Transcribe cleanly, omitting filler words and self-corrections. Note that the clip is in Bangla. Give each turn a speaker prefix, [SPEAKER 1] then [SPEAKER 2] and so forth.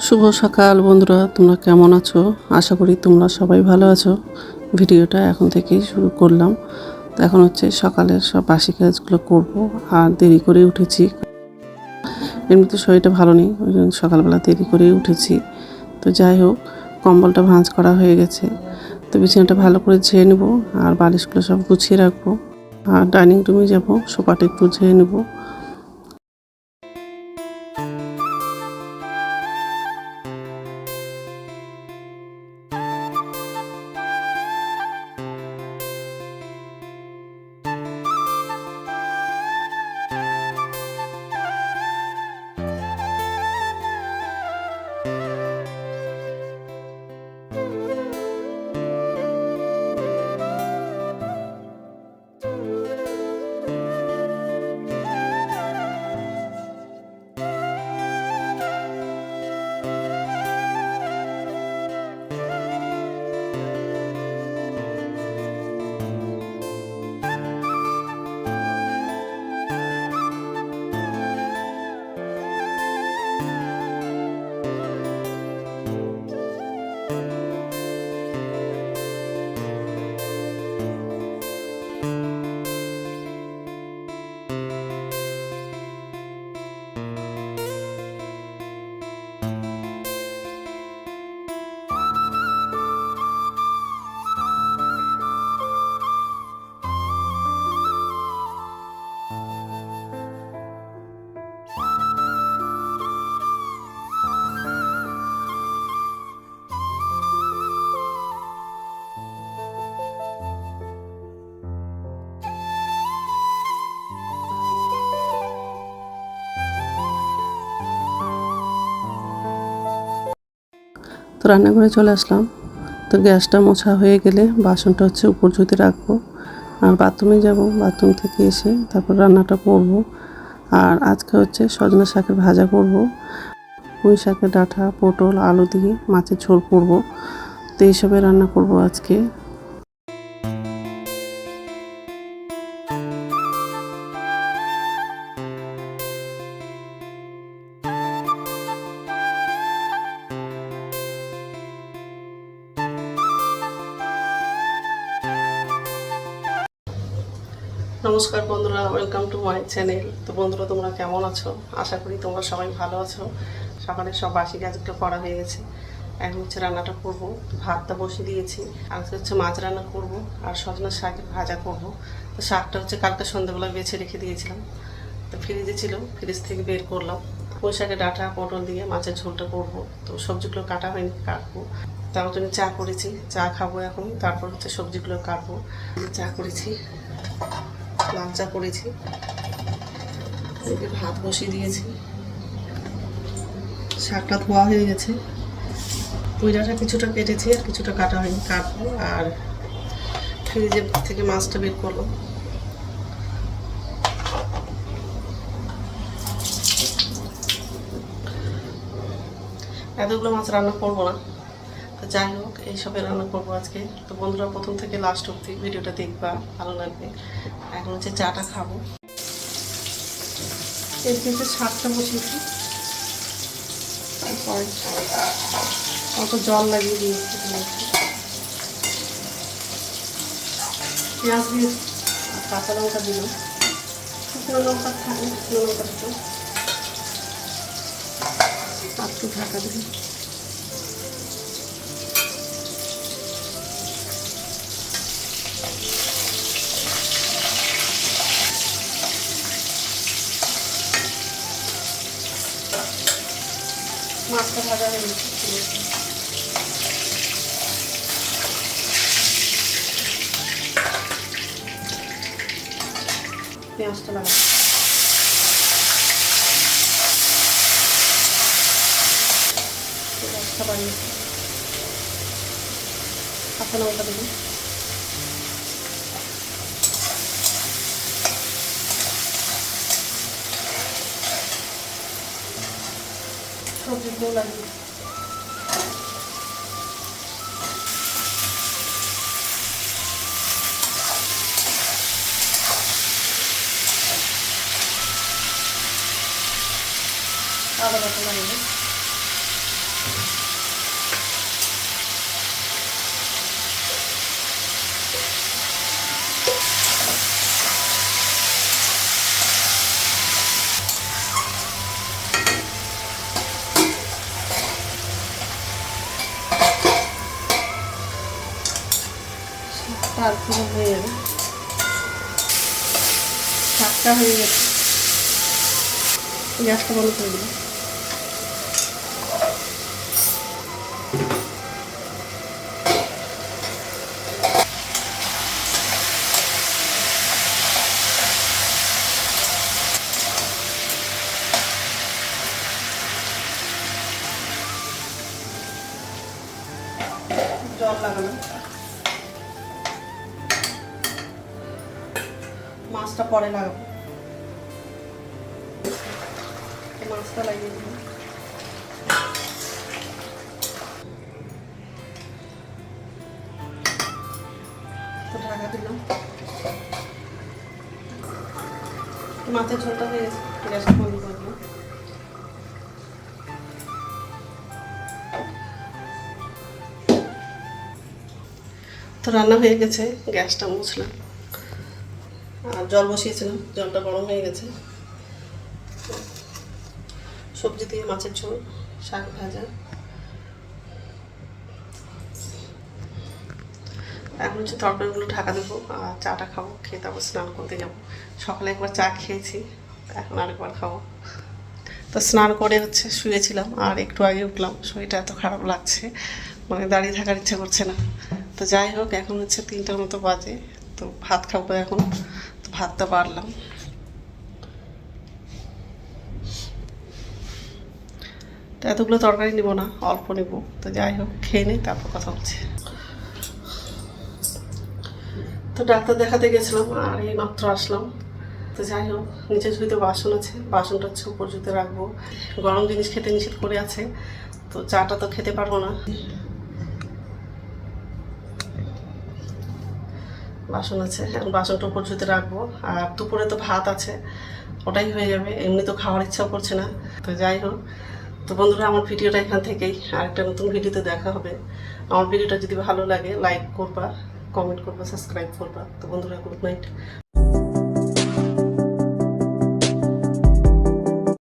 [SPEAKER 1] শুভ সকাল বন্ধুরা, তোমরা কেমন আছো? আশা করি তোমরা সবাই ভালো আছো। ভিডিওটা এখন থেকেই শুরু করলাম। তো এখন হচ্ছে সকালের সব বাসি কাজগুলো করব, আর দেরি করে উঠেছি। এমনিতে শরীরটা ভালো নেই, ওই জন্য সকালবেলা দেরি করেই উঠেছি। তো যাই হোক, কম্বলটা ভাঁজ করা হয়ে গেছে। তো বিছানাটা ভালো করে ঝেড়ে নেব, আর বালিশগুলো সব গুছিয়ে রাখবো। আর ডাইনিং রুমে যাব, সোফাটা একটু ঝেড়ে নেবো। তো রান্নাঘরে চলে আসলাম। তো গ্যাসটা মোছা হয়ে গেলে বাসনটা হচ্ছে উপর ঝুঁতে রাখবো, আর বাথরুমে যাব। বাথরুম থেকে এসে তারপর রান্নাটা করব। আর আজকে হচ্ছে সজনা শাকের ভাজা করব, পুঁই শাকের ডাঁটা, পটল, আলু দিয়ে মাছের ঝোল করব। তো এইসবে রান্না করব আজকে। নমস্কার বন্ধুরা, ওয়েলকাম টু মাই চ্যানেল। তো বন্ধুরা, তোমরা কেমন আছো? আশা করি তোমরা সবাই ভালো আছো। সকালে সব বাসি কাজগুলো করা হয়ে গেছে। এখন হচ্ছে রান্নাটা করব। ভাতটা বসিয়ে দিয়েছি। আজকে হচ্ছে মাছ রান্না করব, আর সজনা শাকের ভাজা করব। তো শাকটা হচ্ছে কালকে সন্ধ্যাবেলা বেছে রেখে দিয়েছিলাম। তো ফ্রিজে ছিল, ফ্রিজ থেকে বের করলাম। পুঁই শাকের ডাঁটা, পটল দিয়ে মাছের ঝোলটা করব। তো সবজিগুলো কাটা হয়নি, কাটবো। তার জন্য চা করেছি, চা খাবো এখন। তারপর হচ্ছে সবজিগুলো কাটবো। চা করেছি, লাল চা করেছি। ভাত বসিয়ে দিয়েছি। শাকটা ধোয়া হয়ে গেছে। পুঁইডাঁটা কিছুটা কেটেছি, আর কিছুটা কাটা হয়নি, কাটবো। আর ফ্রিজের থেকে মাছটা বের করবো। এতগুলো মাছ রান্না করবো না, তো যাই হোক, এইসবে রান্না করবো আজকে। তো বন্ধুরা, প্রথম থেকে লাস্ট অবধি ভিডিওটা দেখবা, ভালো লাগবে। এখন হচ্ছে চাটা খাবো। এর কিন্তু শাকটা বসিয়েছি, অত জল লাগিয়ে দিয়েছি। পেঁয়াজ দিয়েছি, আর কাঁচা লঙ্কা দিলাম। শুকনো লঙ্কা থাকলে শুকনো লঙ্কা দিলাম, আর একটু ঢাকা দিই। মাছটা ভাজা হয়ে গেছে, পেঁয়াজটা লাগা পেঁয়াজটা বানিয়েছি। কাঁচা লঙ্কা দেবো, সবজিগুলো লাগিয়ে আদা বাটা লাগিয়ে তারপরে হয়ে যাবে, শাকটা হয়ে গেছে, গ্যাসটা বন্ধ করে দিলাম। জল লাগানো, মাছটা পরে লাগাবো, মাছটা লাগিয়ে দেবো। তো ঢাকা দিলাম, মাছের ঝোলটা হয়ে গেছে, গ্যাসটা বন্ধ করে দিলাম। তো রান্না হয়ে গেছে, গ্যাসটা মুছলাম আর জল বসিয়েছিলাম, জলটা গরম হয়ে গেছে। সবজি দিয়ে মাছের ঝোল, শাক ভাজা। এখন হচ্ছে তরকারিগুলো ঢাকা দেবো আর চাটা খাবো, খেয়ে তারপর স্নান করতে যাবো। সকালে একবার চা খেয়েছি, এখন আরেকবার খাবো। তো স্নান করে হচ্ছে শুয়েছিলাম আর একটু আগে উঠলাম, শরীরটা এত খারাপ লাগছে, মানে দাঁড়িয়ে থাকার ইচ্ছা করছে না। তো যাই হোক, এখন হচ্ছে 3টার মতো বাজে, তো ভাত খাবো এখন। তো ভাতটা বাড়লাম, তো এতগুলো তরকারি নিব না, অল্প নিব। তো যাই হোক, খেয়ে নিই, তারপর কথা বলছি। তো ডাক্তার দেখাতে গেছিলাম আর এই মাত্র আসলাম। তো যাই হোক, নিচে ঝুড়িতে বাসন আছে, বাসনটা হচ্ছে উপর ঝুড়িতে রাখবো। গরম জিনিস খেতে নিষেধ করে আছে, তো চাটা তো খেতে পারবো না। বাসন আছে, এখন বাসনটা উপর ঝুড়িতে রাখবো। আর দুপুরে তো ভাত আছে, ওটাই হয়ে যাবে, এমনি তো খাওয়ার ইচ্ছাও করছে না। তো যাই হোক, তো বন্ধুরা, আমার ভিডিওটা এখান থেকেই, আরেকটা নতুন ভিডিওতে দেখা হবে। আমার ভিডিওটা যদি ভালো লাগে লাইক করবা, কমেন্ট করবা, সাবস্ক্রাইব করবা। তো বন্ধুরা, গুড নাইট।